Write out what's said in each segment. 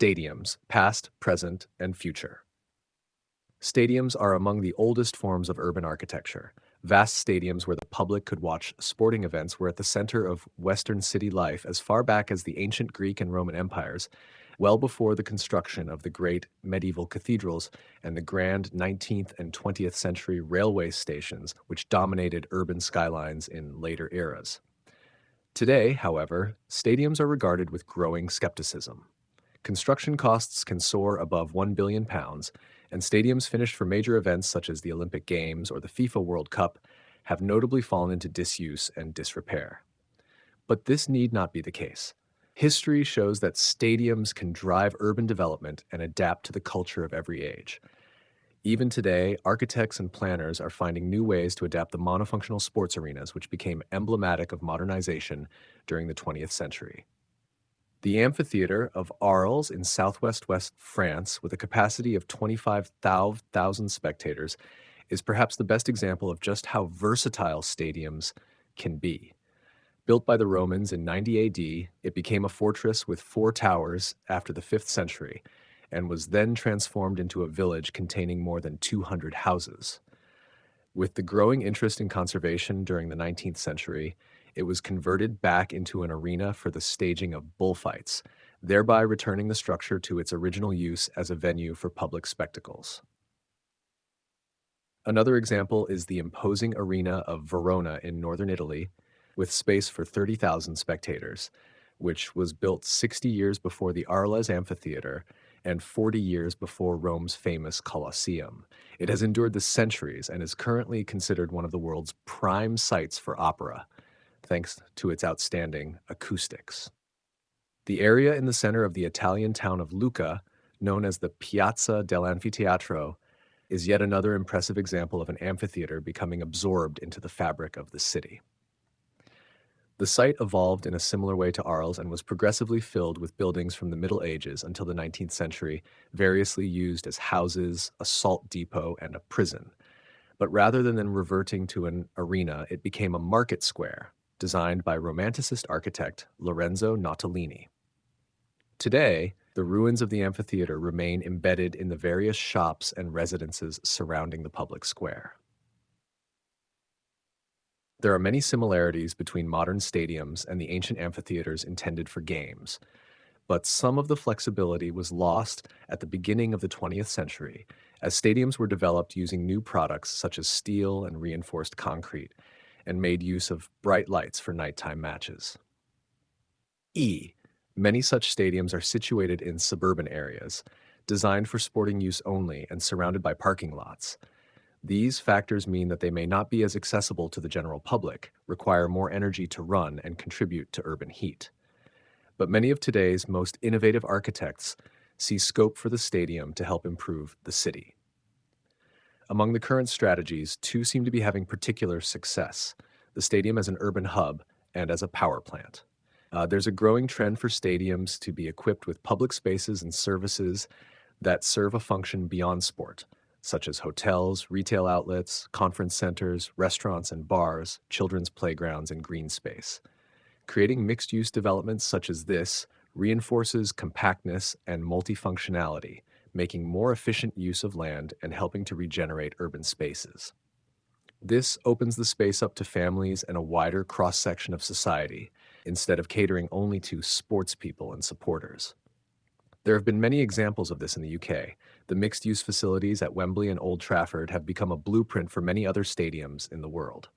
Stadiums, past, present, and future. Stadiums are among the oldest forms of urban architecture. Vast stadiums where the public could watch sporting events were at the center of Western city life as far back as the ancient Greek and Roman empires, well before the construction of the great medieval cathedrals and the grand 19th and 20th century railway stations, which dominated urban skylines in later eras. Today, however, stadiums are regarded with growing skepticism. Construction costs can soar above £1 billion, and stadiums finished for major events such as the Olympic Games or the FIFA World Cup have notably fallen into disuse and disrepair. But this need not be the case. History shows that stadiums can drive urban development and adapt to the culture of every age. Even today, architects and planners are finding new ways to adapt the monofunctional sports arenas, which became emblematic of modernization during the 20th century. The amphitheater of Arles in southwest France, with a capacity of 25,000 spectators, is perhaps the best example of just how versatile stadiums can be. Built by the Romans in 90 AD, it became a fortress with 4 towers after the 5th century, and was then transformed into a village containing more than 200 houses. With the growing interest in conservation during the 19th century, it was converted back into an arena for the staging of bullfights, thereby returning the structure to its original use as a venue for public spectacles. Another example is the imposing arena of Verona in northern Italy, with space for 30,000 spectators, which was built 60 years before the Arles Amphitheater and 40 years before Rome's famous Colosseum. It has endured the centuries and is currently considered one of the world's prime sites for opera, thanks to its outstanding acoustics. The area in the center of the Italian town of Lucca, known as the Piazza dell'Anfiteatro, is yet another impressive example of an amphitheater becoming absorbed into the fabric of the city. The site evolved in a similar way to Arles and was progressively filled with buildings from the Middle Ages until the 19th century, variously used as houses, a salt depot, and a prison. But rather than reverting to an arena, it became a market square, designed by Romanticist architect Lorenzo Nautolini. Today, the ruins of the amphitheater remain embedded in the various shops and residences surrounding the public square. There are many similarities between modern stadiums and the ancient amphitheaters intended for games, but some of the flexibility was lost at the beginning of the 20th century as stadiums were developed using new products such as steel and reinforced concrete and made use of bright lights for nighttime matches. Many such stadiums are situated in suburban areas, designed for sporting use only and surrounded by parking lots. These factors mean that they may not be as accessible to the general public, require more energy to run, and contribute to urban heat. But many of today's most innovative architects see scope for the stadium to help improve the city. Among the current strategies, 2 seem to be having particular success: the stadium as an urban hub and as a power plant. There's a growing trend for stadiums to be equipped with public spaces and services that serve a function beyond sport, such as hotels, retail outlets, conference centers, restaurants and bars, children's playgrounds, and green space. Creating mixed-use developments such as this reinforces compactness and multifunctionality, making more efficient use of land and helping to regenerate urban spaces. This opens the space up to families and a wider cross-section of society, instead of catering only to sports people and supporters. There have been many examples of this in the UK. The mixed-use facilities at Wembley and Old Trafford have become a blueprint for many other stadiums in the world.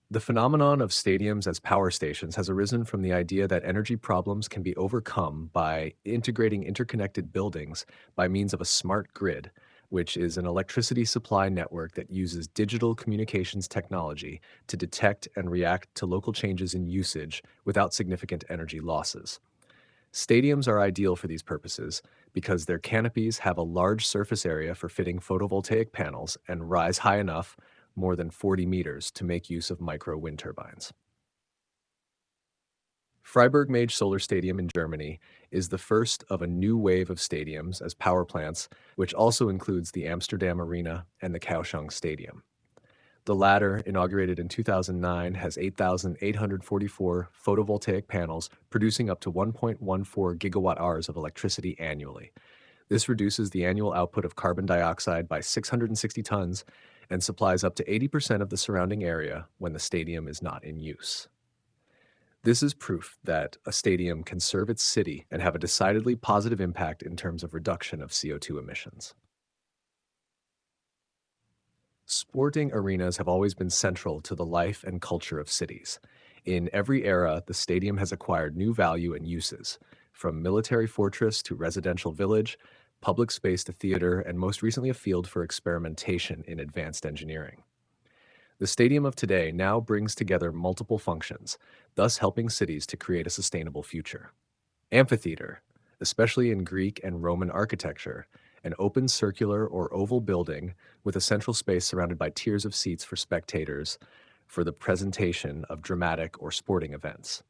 The phenomenon of stadiums as power stations has arisen from the idea that energy problems can be overcome by integrating interconnected buildings by means of a smart grid, which is an electricity supply network that uses digital communications technology to detect and react to local changes in usage without significant energy losses. Stadiums are ideal for these purposes because their canopies have a large surface area for fitting photovoltaic panels and rise high enough, more than 40 meters, to make use of micro wind turbines. Freiburg-Mage Solar Stadium in Germany is the first of a new wave of stadiums as power plants, which also includes the Amsterdam Arena and the Kaohsiung Stadium. The latter, inaugurated in 2009, has 8,844 photovoltaic panels producing up to 1.14 gigawatt hours of electricity annually. This reduces the annual output of carbon dioxide by 660 tons and supplies up to 80% of the surrounding area when the stadium is not in use. This is proof that a stadium can serve its city and have a decidedly positive impact in terms of reduction of CO2 emissions. Sporting arenas have always been central to the life and culture of cities. In every era, the stadium has acquired new value and uses, from military fortress to residential village, public space to theater, and most recently a field for experimentation in advanced engineering. The stadium of today now brings together multiple functions, thus helping cities to create a sustainable future. Amphitheater, especially in Greek and Roman architecture, an open circular or oval building with a central space surrounded by tiers of seats for spectators for the presentation of dramatic or sporting events.